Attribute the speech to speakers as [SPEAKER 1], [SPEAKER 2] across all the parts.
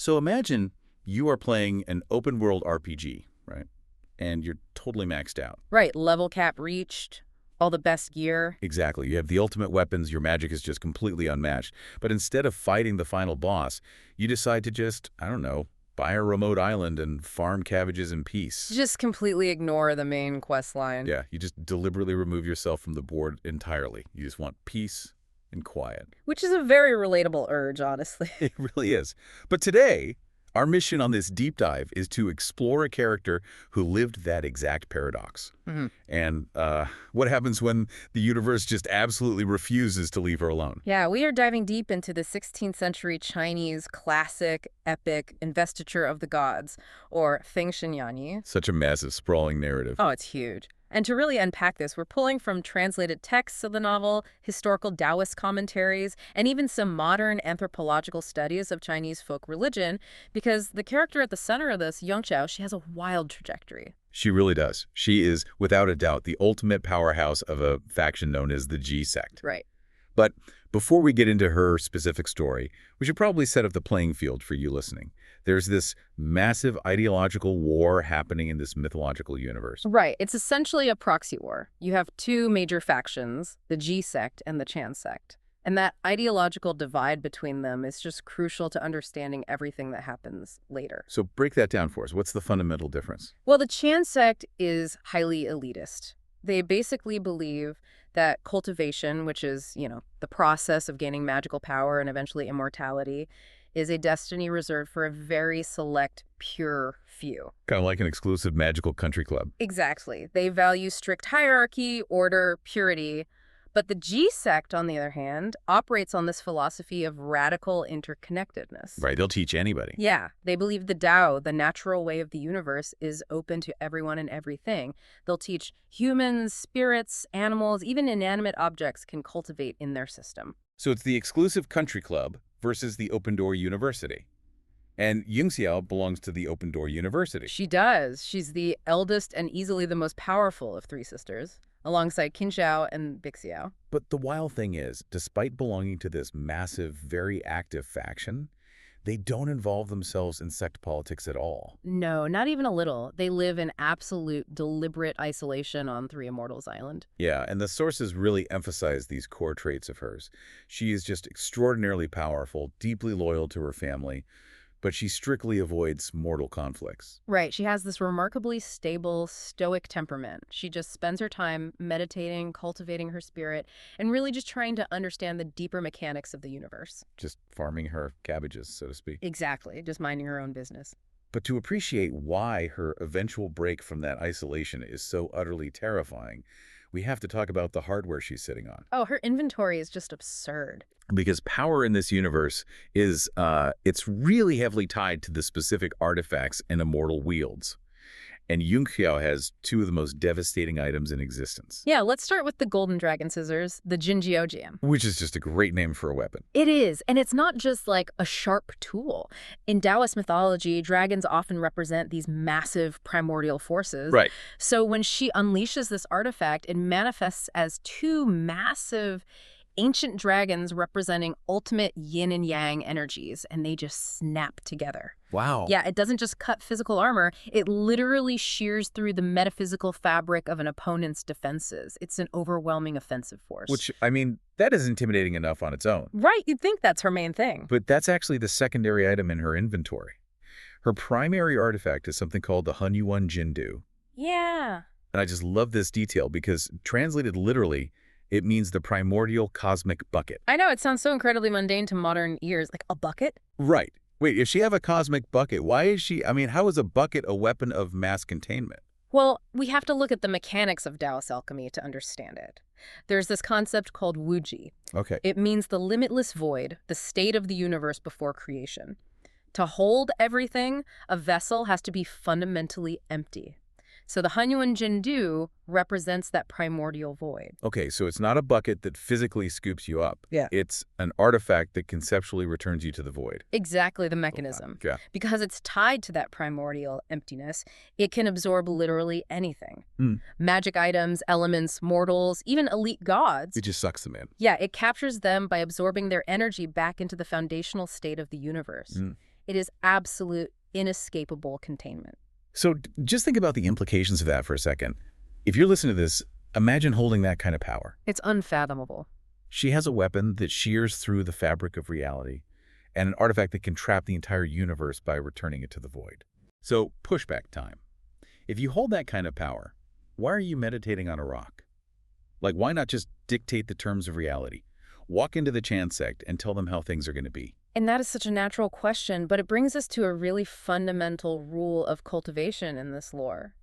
[SPEAKER 1] So imagine you are playing an open-world RPG, right? And you're totally maxed out.
[SPEAKER 2] Right, level cap reached, all the best gear.
[SPEAKER 1] Exactly. You have the ultimate weapons, your magic is just completely unmatched. But instead of fighting the final boss, you decide to just, I don't know, buy a remote island and farm cabbages in peace.
[SPEAKER 2] Just completely ignore the main quest line.
[SPEAKER 1] Yeah, you just deliberately remove yourself from the board entirely. You just want peace and quiet.
[SPEAKER 2] Which is a very relatable urge, honestly.
[SPEAKER 1] It really is. But today, our mission on this deep dive is to explore a character who lived that exact paradox. And what happens when the universe just absolutely refuses to leave her alone?
[SPEAKER 2] Yeah, we are diving deep into the 16th century Chinese classic epic Investiture of the Gods, or Feng Shenyanyi.
[SPEAKER 1] Such a massive, sprawling narrative.
[SPEAKER 2] Oh, it's huge. And to really unpack this, we're pulling from translated texts of the novel, historical Taoist commentaries, and even some modern anthropological studies of Chinese folk religion, because the character at the center of this, Yunxiao, she has a wild trajectory.
[SPEAKER 1] She really does. She is, without a doubt, the ultimate powerhouse of a faction known as the Ji sect.
[SPEAKER 2] Right.
[SPEAKER 1] But before we get into her specific story, we should probably set up the playing field for you listening. There's this massive ideological war happening in this mythological universe.
[SPEAKER 2] Right. It's essentially a proxy war. You have two major factions, the Ji sect and the Chan sect. And that ideological divide between them is just crucial to understanding everything that happens later.
[SPEAKER 1] So break that down for us. What's the fundamental difference?
[SPEAKER 2] Well, the Chan sect is highly elitist. They basically believe that cultivation, which is, the process of gaining magical power and eventually immortality, is a destiny reserved for a very select, pure few.
[SPEAKER 1] Kind of like an exclusive magical country club.
[SPEAKER 2] Exactly. They value strict hierarchy, order, purity. But the Ji sect, on the other hand, operates on this philosophy of radical interconnectedness.
[SPEAKER 1] Right, they'll teach anybody.
[SPEAKER 2] Yeah, they believe the Tao, the natural way of the universe, is open to everyone and everything. They'll teach humans, spirits, animals, even inanimate objects can cultivate in their system.
[SPEAKER 1] So it's the exclusive country club versus the open door university. And Yunxiao belongs to the open door university.
[SPEAKER 2] She does. She's the eldest and easily the most powerful of three sisters, alongside Qinxiao and Bixiao.
[SPEAKER 1] But the wild thing is, despite belonging to this massive, very active faction, they don't involve themselves in sect politics at all.
[SPEAKER 2] No, not even a little. They live in absolute, deliberate isolation on Three Immortals Island.
[SPEAKER 1] Yeah, and the sources really emphasize these core traits of hers. She is just extraordinarily powerful, deeply loyal to her family, but she strictly avoids mortal conflicts.
[SPEAKER 2] Right. She has this remarkably stable, stoic temperament. She just spends her time meditating, cultivating her spirit, and really just trying to understand the deeper mechanics of the universe.
[SPEAKER 1] Just farming her cabbages, so to speak.
[SPEAKER 2] Exactly. Just minding her own business.
[SPEAKER 1] But to appreciate why her eventual break from that isolation is so utterly terrifying, we have to talk about the hardware she's sitting on.
[SPEAKER 2] Oh, her inventory is just absurd.
[SPEAKER 1] Because power in this universe is, it's really heavily tied to the specific artifacts an immortal wields. And Yunxiao has two of the most devastating items in existence.
[SPEAKER 2] Yeah, let's start with the golden dragon scissors, the Jiejiao.
[SPEAKER 1] Which is just a great name for a weapon.
[SPEAKER 2] It is, and it's not just like a sharp tool. In Taoist mythology, dragons often represent these massive primordial forces.
[SPEAKER 1] Right.
[SPEAKER 2] So when she unleashes this artifact, it manifests as two massive ancient dragons representing ultimate yin and yang energies, and they just snap together.
[SPEAKER 1] Wow.
[SPEAKER 2] Yeah, it doesn't just cut physical armor, it literally shears through the metaphysical fabric of an opponent's defenses. It's an overwhelming offensive force.
[SPEAKER 1] Which, I mean, that is intimidating enough on its own.
[SPEAKER 2] Right, you'd think that's her main thing.
[SPEAKER 1] But that's actually the secondary item in her inventory. Her primary artifact is something called the Hunyuan Jindu.
[SPEAKER 2] Yeah.
[SPEAKER 1] And I just love this detail because, translated literally, it means the primordial cosmic bucket.
[SPEAKER 2] I know, it sounds so incredibly mundane to modern ears. Like, a bucket?
[SPEAKER 1] Right. Wait, if she have a cosmic bucket, why is she, how is a bucket a weapon of mass containment?
[SPEAKER 2] Well, we have to look at the mechanics of Taoist alchemy to understand it. There's this concept called wuji.
[SPEAKER 1] Okay.
[SPEAKER 2] It means the limitless void, the state of the universe before creation. To hold everything, a vessel has to be fundamentally empty. So the Hunyuan Jindu represents that primordial void.
[SPEAKER 1] Okay, so it's not a bucket that physically scoops you up.
[SPEAKER 2] Yeah.
[SPEAKER 1] It's an artifact that conceptually returns you to the void.
[SPEAKER 2] Exactly the mechanism.
[SPEAKER 1] Yeah.
[SPEAKER 2] Because it's tied to that primordial emptiness, it can absorb literally anything. Magic items, elements, mortals, even elite gods.
[SPEAKER 1] It just sucks them in.
[SPEAKER 2] Yeah, it captures them by absorbing their energy back into the foundational state of the universe. It is absolute, inescapable containment.
[SPEAKER 1] So just think about the implications of that for a second. If you're listening to this, imagine holding that kind of power.
[SPEAKER 2] It's unfathomable.
[SPEAKER 1] She has a weapon that shears through the fabric of reality, and an artifact that can trap the entire universe by returning it to the void. So, pushback time. If you hold that kind of power, why are you meditating on a rock? Like, why not just dictate the terms of reality? Walk into the Chan sect and tell them how things are going to be.
[SPEAKER 2] And that is such a natural question, but it brings us to a really fundamental rule of cultivation in this lore.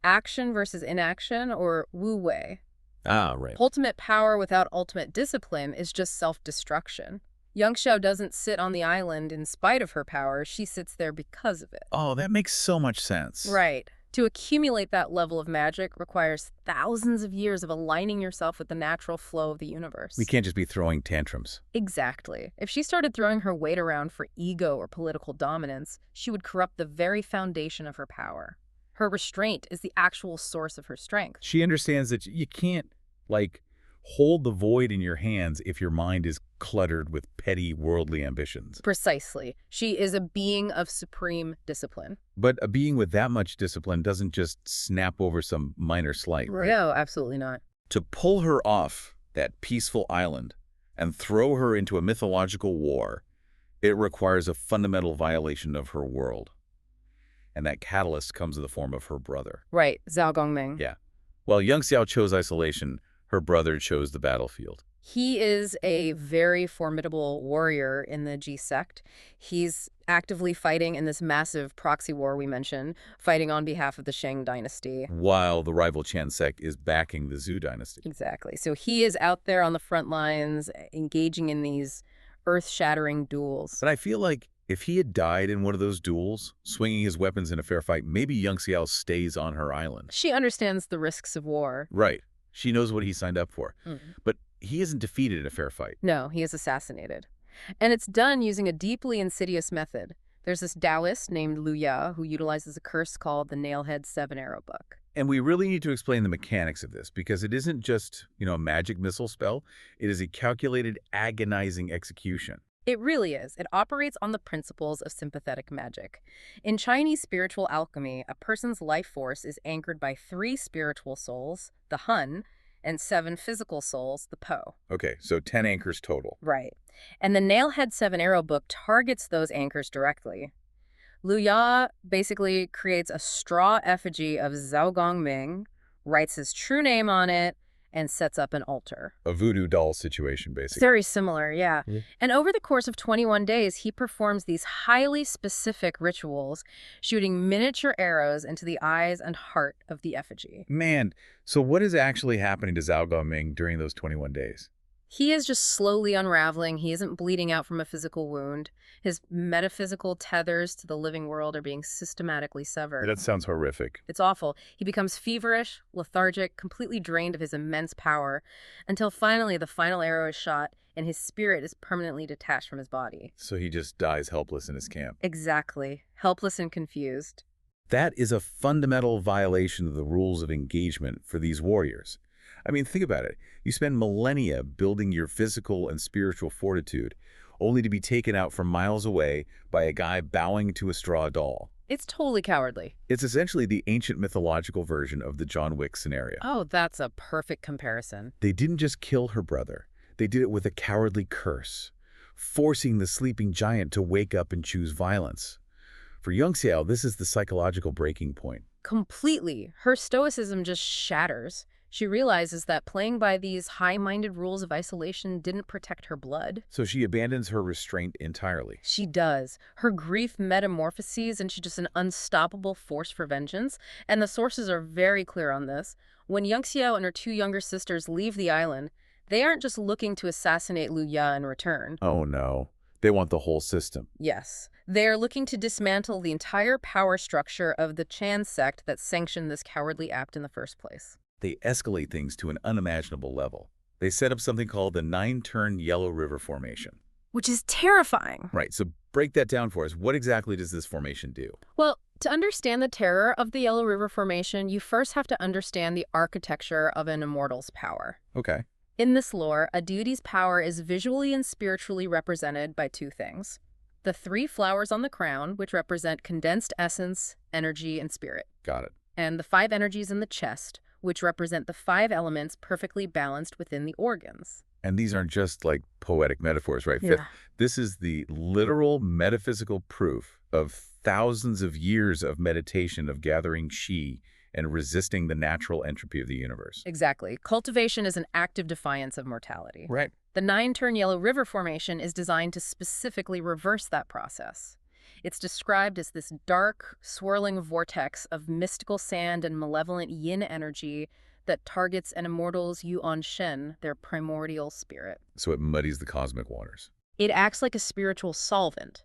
[SPEAKER 2] Action versus inaction, or wu wei.
[SPEAKER 1] Ah, right.
[SPEAKER 2] Ultimate power without ultimate discipline is just self-destruction. Yunxiao doesn't sit on the island in spite of her power, she sits there because of it.
[SPEAKER 1] Oh, that makes so much sense.
[SPEAKER 2] Right. To accumulate that level of magic requires thousands of years of aligning yourself with the natural flow of the universe.
[SPEAKER 1] We can't just be throwing tantrums.
[SPEAKER 2] Exactly. If she started throwing her weight around for ego or political dominance, she would corrupt the very foundation of her power. Her restraint is the actual source of her strength.
[SPEAKER 1] She understands that you can't, hold the void in your hands if your mind is cluttered with petty worldly ambitions.
[SPEAKER 2] Precisely. She is a being of supreme discipline.
[SPEAKER 1] But a being with that much discipline doesn't just snap over some minor slight, right?
[SPEAKER 2] No, absolutely not.
[SPEAKER 1] To pull her off that peaceful island and throw her into a mythological war, it requires a fundamental violation of her world. And that catalyst comes in the form of her brother.
[SPEAKER 2] Right, Zhao Gongming.
[SPEAKER 1] Yeah. While Yunxiao chose isolation, her brother chose the battlefield.
[SPEAKER 2] He is a very formidable warrior in the Ji sect. He's actively fighting in this massive proxy war we mentioned, fighting on behalf of the Shang dynasty.
[SPEAKER 1] While the rival Chan sect is backing the Zhou dynasty.
[SPEAKER 2] Exactly. So he is out there on the front lines, engaging in these earth-shattering duels.
[SPEAKER 1] But I feel like if he had died in one of those duels, swinging his weapons in a fair fight, maybe Yunxiao stays on her island.
[SPEAKER 2] She understands the risks of war.
[SPEAKER 1] Right. She knows what he signed up for.
[SPEAKER 2] Mm-hmm.
[SPEAKER 1] But he isn't defeated in a fair fight.
[SPEAKER 2] No, he is assassinated. And it's done using a deeply insidious method. There's this Taoist named Lu Ya who utilizes a curse called the Nailhead Seven-Arrow Book.
[SPEAKER 1] And we really need to explain the mechanics of this, because it isn't just, a magic missile spell. It is a calculated, agonizing execution.
[SPEAKER 2] It really is. It operates on the principles of sympathetic magic. In Chinese spiritual alchemy, a person's life force is anchored by 3 spiritual souls, the hun, and 7 physical souls, the po.
[SPEAKER 1] Okay, so 10 anchors total.
[SPEAKER 2] Right. And the Nailhead Seven-Arrow Book targets those anchors directly. Lu Ya basically creates a straw effigy of Zhao Gongming, writes his true name on it, and sets up an altar.
[SPEAKER 1] A voodoo doll situation, basically.
[SPEAKER 2] Very similar, yeah.
[SPEAKER 1] Mm-hmm.
[SPEAKER 2] And over the course of 21 days, he performs these highly specific rituals, shooting miniature arrows into the eyes and heart of the effigy.
[SPEAKER 1] Man, so what is actually happening to Zhao Gongming during those 21 days?
[SPEAKER 2] He is just slowly unraveling. He isn't bleeding out from a physical wound. His metaphysical tethers to the living world are being systematically severed.
[SPEAKER 1] That sounds horrific.
[SPEAKER 2] It's awful. He becomes feverish, lethargic, completely drained of his immense power, until finally the final arrow is shot and his spirit is permanently detached from his body.
[SPEAKER 1] So he just dies helpless in his camp.
[SPEAKER 2] Exactly. Helpless and confused.
[SPEAKER 1] That is a fundamental violation of the rules of engagement for these warriors. I mean, think about it. You spend millennia building your physical and spiritual fortitude, only to be taken out from miles away by a guy bowing to a straw doll.
[SPEAKER 2] It's totally cowardly.
[SPEAKER 1] It's essentially the ancient mythological version of the John Wick scenario.
[SPEAKER 2] Oh, that's a perfect comparison.
[SPEAKER 1] They didn't just kill her brother. They did it with a cowardly curse, forcing the sleeping giant to wake up and choose violence. For Yunxiao, this is the psychological breaking point.
[SPEAKER 2] Completely. Her stoicism just shatters. She realizes that playing by these high-minded rules of isolation didn't protect her blood.
[SPEAKER 1] So she abandons her restraint entirely.
[SPEAKER 2] She does. Her grief metamorphoses into just an unstoppable force for vengeance, and the sources are very clear on this. When Yunxiao and her 2 younger sisters leave the island, they aren't just looking to assassinate Lu Ya in return.
[SPEAKER 1] Oh no. They want the whole system.
[SPEAKER 2] Yes. They are looking to dismantle the entire power structure of the Chan sect that sanctioned this cowardly act in the first place.
[SPEAKER 1] They escalate things to an unimaginable level. They set up something called the 9-turn Yellow River Formation.
[SPEAKER 2] Which is terrifying.
[SPEAKER 1] Right, so break that down for us. What exactly does this formation do?
[SPEAKER 2] Well, to understand the terror of the Yellow River Formation, you first have to understand the architecture of an immortal's power.
[SPEAKER 1] Okay.
[SPEAKER 2] In this lore, a deity's power is visually and spiritually represented by 2 things: The 3 flowers on the crown, which represent condensed essence, energy, and spirit.
[SPEAKER 1] Got it.
[SPEAKER 2] And the 5 energies in the chest, which represent the 5 elements perfectly balanced within the organs.
[SPEAKER 1] And these aren't just like poetic metaphors, right?
[SPEAKER 2] Yeah.
[SPEAKER 1] This is the literal metaphysical proof of thousands of years of meditation of gathering qi and resisting the natural entropy of the universe.
[SPEAKER 2] Exactly. Cultivation is an active defiance of mortality.
[SPEAKER 1] Right.
[SPEAKER 2] The 9-turn Yellow River Formation is designed to specifically reverse that process. It's described as this dark, swirling vortex of mystical sand and malevolent yin energy that targets an immortal's Yuan Shen, their primordial spirit.
[SPEAKER 1] So it muddies the cosmic waters.
[SPEAKER 2] It acts like a spiritual solvent.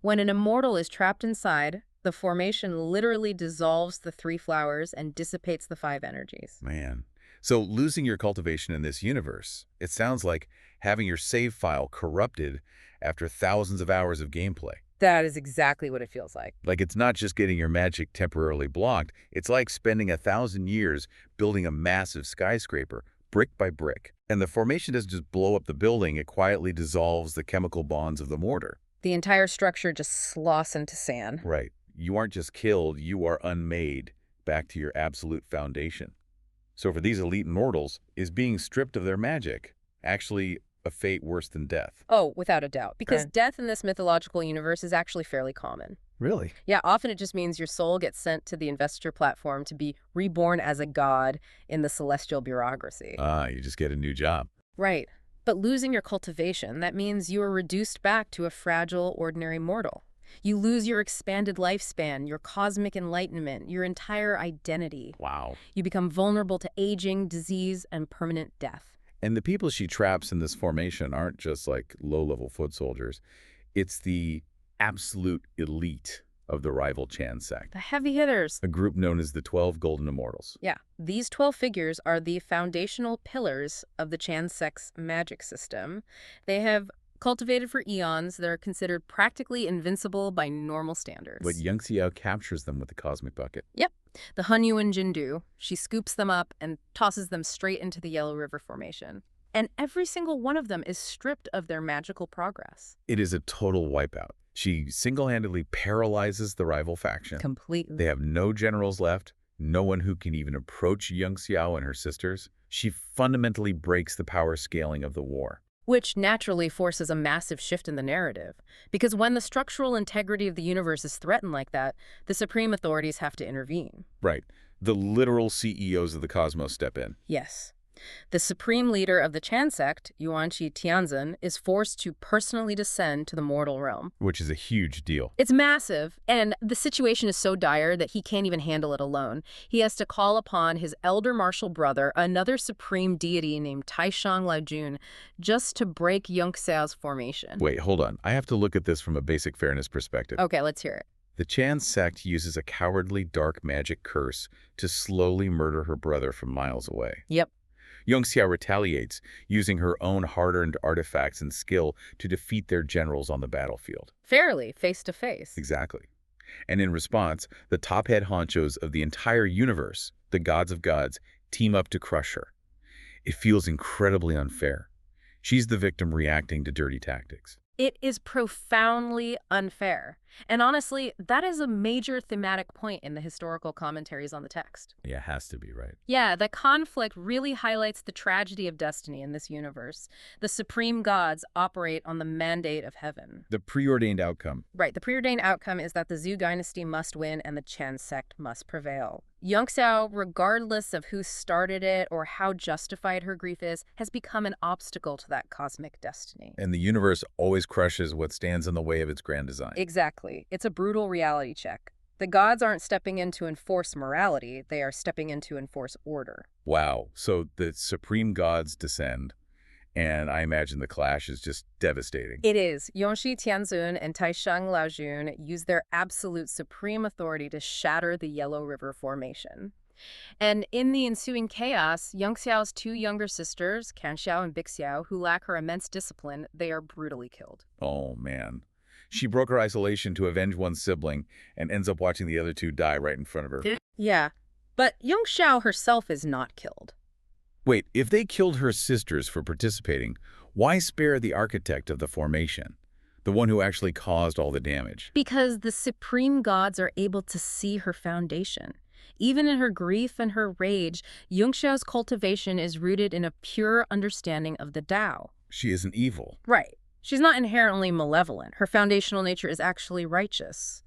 [SPEAKER 2] When an immortal is trapped inside, the formation literally dissolves the 3 flowers and dissipates the 5 energies.
[SPEAKER 1] Man. So losing your cultivation in this universe, it sounds like having your save file corrupted after thousands of hours of gameplay.
[SPEAKER 2] That is exactly what it feels like.
[SPEAKER 1] Like it's not just getting your magic temporarily blocked, it's like spending 1,000 years building a massive skyscraper, brick by brick. And the formation doesn't just blow up the building, it quietly dissolves the chemical bonds of the mortar.
[SPEAKER 2] The entire structure just sloshs into sand.
[SPEAKER 1] Right. You aren't just killed, you are unmade back to your absolute foundation. So for these elite immortals, is being stripped of their magic actually a fate worse than death?
[SPEAKER 2] Oh, without a doubt. Because
[SPEAKER 1] Okay.
[SPEAKER 2] death in this mythological universe is actually fairly common.
[SPEAKER 1] Really?
[SPEAKER 2] Yeah, often it just means your soul gets sent to the Investiture platform to be reborn as a god in the celestial bureaucracy.
[SPEAKER 1] You just get a new job.
[SPEAKER 2] Right. But losing your cultivation, that means you are reduced back to a fragile, ordinary mortal. You lose your expanded lifespan, your cosmic enlightenment, your entire identity.
[SPEAKER 1] Wow.
[SPEAKER 2] You become vulnerable to aging, disease, and permanent death.
[SPEAKER 1] And the people she traps in this formation aren't just like low-level foot soldiers. It's the absolute elite of the rival Chan sect,
[SPEAKER 2] The heavy hitters.
[SPEAKER 1] a group known as the 12 Golden Immortals.
[SPEAKER 2] Yeah, these 12 figures are the foundational pillars of the Chan sect's magic system. They have cultivated for eons. They're considered practically invincible by normal standards.
[SPEAKER 1] But Yunxiao captures them with the cosmic bucket.
[SPEAKER 2] Yep. The Hunyuan Jindu, she scoops them up and tosses them straight into the Yellow River Formation. And every single one of them is stripped of their magical progress.
[SPEAKER 1] It is a total wipeout. She single-handedly paralyzes the rival faction.
[SPEAKER 2] Completely.
[SPEAKER 1] They have no generals left, no one who can even approach Yunxiao and her sisters. She fundamentally breaks the power scaling of the war.
[SPEAKER 2] Which naturally forces a massive shift in the narrative. Because when the structural integrity of the universe is threatened like that, the supreme authorities have to intervene.
[SPEAKER 1] Right. The literal CEOs of the cosmos step in.
[SPEAKER 2] Yes. The supreme leader of the Chan sect, Yuanshi Tianzun, is forced to personally descend to the mortal realm.
[SPEAKER 1] Which is a huge deal.
[SPEAKER 2] It's massive, and the situation is so dire that he can't even handle it alone. He has to call upon his elder martial brother, another supreme deity named Taishang Laojun, just to break Yunxiao's formation.
[SPEAKER 1] Wait, hold on. I have to look at this from a basic fairness perspective.
[SPEAKER 2] Okay, let's hear it.
[SPEAKER 1] The Chan sect uses a cowardly dark magic curse to slowly murder her brother from miles away.
[SPEAKER 2] Yep.
[SPEAKER 1] Yunxiao retaliates, using her own hard-earned artifacts and skill to defeat their generals on the battlefield.
[SPEAKER 2] Fairly, face to face.
[SPEAKER 1] Exactly. And in response, the top head honchos of the entire universe, the gods of gods, team up to crush her. It feels incredibly unfair. She's the victim reacting to dirty tactics.
[SPEAKER 2] It is profoundly unfair. And honestly, that is a major thematic point in the historical commentaries on the text.
[SPEAKER 1] Yeah, it has to be, right?
[SPEAKER 2] Yeah, the conflict really highlights the tragedy of destiny in this universe. The supreme gods operate on the mandate of heaven.
[SPEAKER 1] The preordained outcome.
[SPEAKER 2] Right, the preordained outcome is that the Zhou dynasty must win and the Chan sect must prevail. Yunxiao, regardless of who started it or how justified her grief is, has become an obstacle to that cosmic destiny.
[SPEAKER 1] And the universe always crushes what stands in the way of its grand design.
[SPEAKER 2] Exactly. It's a brutal reality check. The gods aren't stepping in to enforce morality, they are stepping in to enforce order.
[SPEAKER 1] Wow. So the supreme gods descend, and I imagine the clash is just devastating.
[SPEAKER 2] It is. Yuanshi Tianzun and Taishang Laojun use their absolute supreme authority to shatter the Yellow River Formation. And in the ensuing chaos, Yunxiao's 2 younger sisters, Canxiao and Bixiao, who lack her immense discipline, they are brutally killed.
[SPEAKER 1] Oh, man. She broke her isolation to avenge one sibling and ends up watching the other 2 die right in front of her.
[SPEAKER 2] Yeah, but Yunxiao herself is not killed.
[SPEAKER 1] Wait, if they killed her sisters for participating, why spare the architect of the formation? The one who actually caused all the damage.
[SPEAKER 2] Because the supreme gods are able to see her foundation. Even in her grief and her rage, Yunxiao's cultivation is rooted in a pure understanding of the Tao.
[SPEAKER 1] She isn't evil.
[SPEAKER 2] Right. She's not inherently malevolent. Her foundational nature is actually righteous.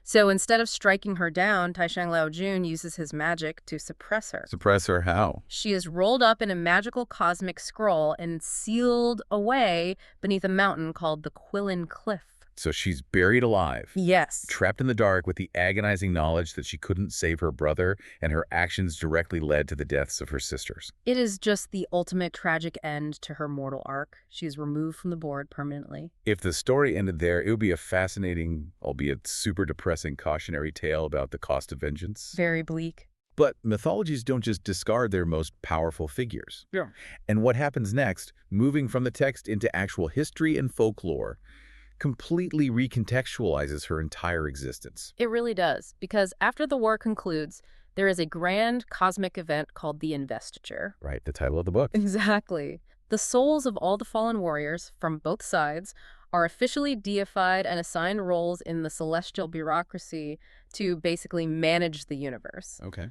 [SPEAKER 2] So instead of striking her down, Taishang Laojun uses his magic to suppress her.
[SPEAKER 1] Suppress her how?
[SPEAKER 2] She is rolled up in a magical cosmic scroll and sealed away beneath a mountain called the Quilin Cliff.
[SPEAKER 1] So she's buried alive.
[SPEAKER 2] Yes.
[SPEAKER 1] Trapped in the dark with the agonizing knowledge that she couldn't save her brother, and her actions directly led to the deaths of her sisters.
[SPEAKER 2] It is just the ultimate tragic end to her mortal arc. She is removed from the board permanently.
[SPEAKER 1] If the story ended there, it would be a fascinating, albeit super depressing, cautionary tale about the cost of vengeance.
[SPEAKER 2] Very bleak.
[SPEAKER 1] But mythologies don't just discard their most powerful figures.
[SPEAKER 2] Yeah.
[SPEAKER 1] And what happens next, moving from the text into actual history and folklore, completely recontextualizes her entire existence.
[SPEAKER 2] It really does, because after the war concludes, there is a grand cosmic event called the Investiture.
[SPEAKER 1] Right, the title of the book.
[SPEAKER 2] Exactly. The souls of all the fallen warriors from both sides are officially deified and assigned roles in the celestial bureaucracy to basically manage the universe.
[SPEAKER 1] Okay.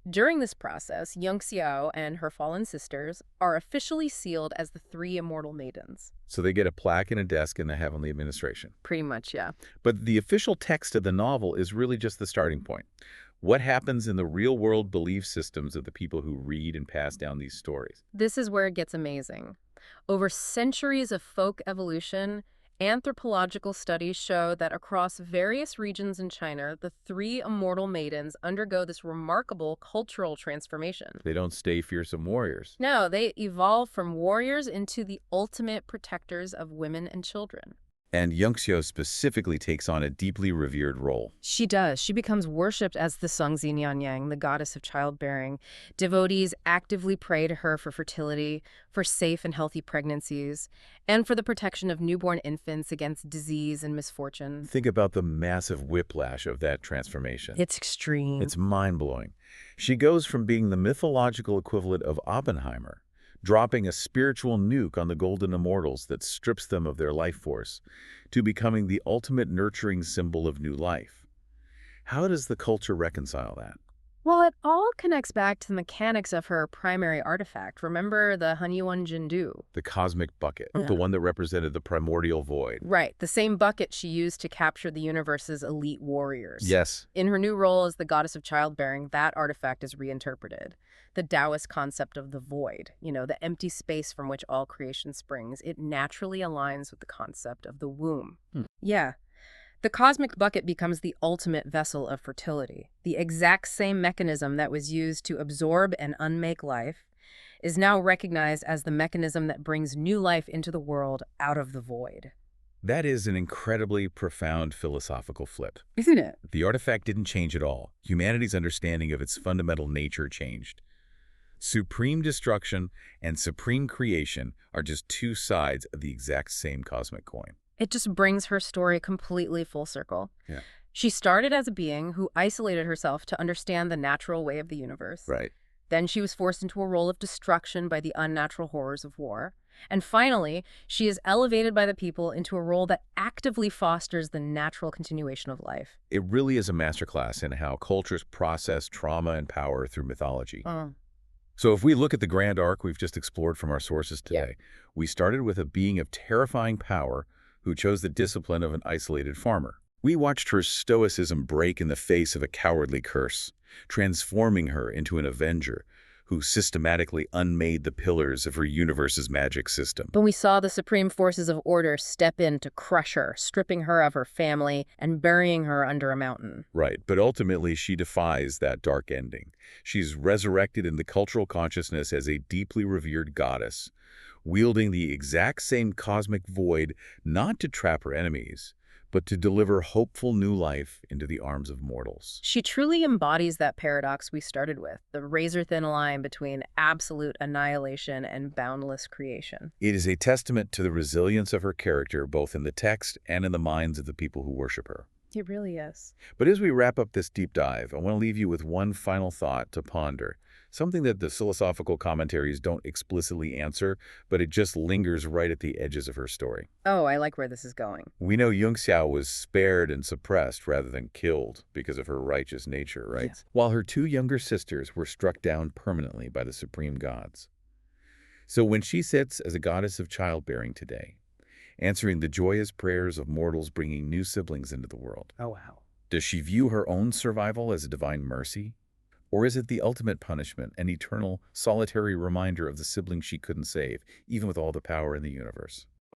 [SPEAKER 2] During this process, Yunxiao and her fallen sisters are officially sealed as the Three Immortal Maidens.
[SPEAKER 1] So they get a plaque and a desk in the Heavenly Administration.
[SPEAKER 2] Pretty much, yeah.
[SPEAKER 1] But the official text of the novel is really just the starting point. What happens in the real-world belief systems of the people who read and pass down these stories?
[SPEAKER 2] This is where it gets amazing. Over centuries of folk evolution, anthropological studies show that across various regions in China, the Three Immortal Maidens undergo this remarkable cultural transformation.
[SPEAKER 1] They don't stay fearsome warriors.
[SPEAKER 2] No, they evolve from warriors into the ultimate protectors of women and children.
[SPEAKER 1] And Yunxiao specifically takes on a deeply revered role.
[SPEAKER 2] She does. She becomes worshipped as the Zhao Niangniang, the goddess of childbearing. Devotees actively pray to her for fertility, for safe and healthy pregnancies, and for the protection of newborn infants against disease and misfortune.
[SPEAKER 1] Think about the massive whiplash of that transformation.
[SPEAKER 2] It's extreme.
[SPEAKER 1] It's mind-blowing. She goes from being the mythological equivalent of Oppenheimer, dropping a spiritual nuke on the Golden Immortals that strips them of their life force, to becoming the ultimate nurturing symbol of new life. How does the culture reconcile that?
[SPEAKER 2] Well, it all connects back to the mechanics of her primary artifact. Remember the Hanyuan Jindu?
[SPEAKER 1] The cosmic bucket,
[SPEAKER 2] Yeah.
[SPEAKER 1] the one that represented the primordial void.
[SPEAKER 2] Right, the same bucket she used to capture the universe's elite warriors.
[SPEAKER 1] Yes.
[SPEAKER 2] In her new role as the goddess of childbearing, that artifact is reinterpreted. The Taoist concept of the void, the empty space from which all creation springs, it naturally aligns with the concept of the womb. Yeah. The cosmic bucket becomes the ultimate vessel of fertility. The exact same mechanism that was used to absorb and unmake life is now recognized as the mechanism that brings new life into the world out of the void.
[SPEAKER 1] That is an incredibly profound philosophical flip.
[SPEAKER 2] Isn't it?
[SPEAKER 1] The artifact didn't change at all. Humanity's understanding of its fundamental nature changed. Supreme destruction and supreme creation are just two sides of the exact same cosmic coin.
[SPEAKER 2] It just brings her story completely full circle.
[SPEAKER 1] Yeah.
[SPEAKER 2] She started as a being who isolated herself to understand the natural way of the universe.
[SPEAKER 1] Right.
[SPEAKER 2] Then she was forced into a role of destruction by the unnatural horrors of war. And finally, she is elevated by the people into a role that actively fosters the natural continuation of life.
[SPEAKER 1] It really is a masterclass in how cultures process trauma and power through mythology. So if we look at the grand arc we've just explored from our sources today, we started with a being of terrifying power who chose the discipline of an isolated farmer. We watched her stoicism break in the face of a cowardly curse, transforming her into an avenger who systematically unmade the pillars of her universe's magic system.
[SPEAKER 2] But we saw the supreme forces of order step in to crush her, stripping her of her family and burying her under a mountain.
[SPEAKER 1] Right, but ultimately she defies that dark ending. She's resurrected in the cultural consciousness as a deeply revered goddess, wielding the exact same cosmic void not to trap her enemies, but to deliver hopeful new life into the arms of mortals.
[SPEAKER 2] She truly embodies that paradox we started with, the razor-thin line between absolute annihilation and boundless creation.
[SPEAKER 1] It is a testament to the resilience of her character, both in the text and in the minds of the people who worship her.
[SPEAKER 2] It really is.
[SPEAKER 1] But as we wrap up this deep dive, I want to leave you with one final thought to ponder. Something that the philosophical commentaries don't explicitly answer, but it just lingers right at the edges of her story.
[SPEAKER 2] Oh, I like where this is going.
[SPEAKER 1] We know Yunxiao was spared and suppressed rather than killed because of her righteous nature, right?
[SPEAKER 2] Yeah.
[SPEAKER 1] While her two younger sisters were struck down permanently by the supreme gods. So when she sits as a goddess of childbearing today, answering the joyous prayers of mortals bringing new siblings into the world,
[SPEAKER 2] Oh, wow.
[SPEAKER 1] does she view her own survival as a divine mercy? Or is it the ultimate punishment, an eternal, solitary reminder of the siblings she couldn't save, even with all the power in the universe?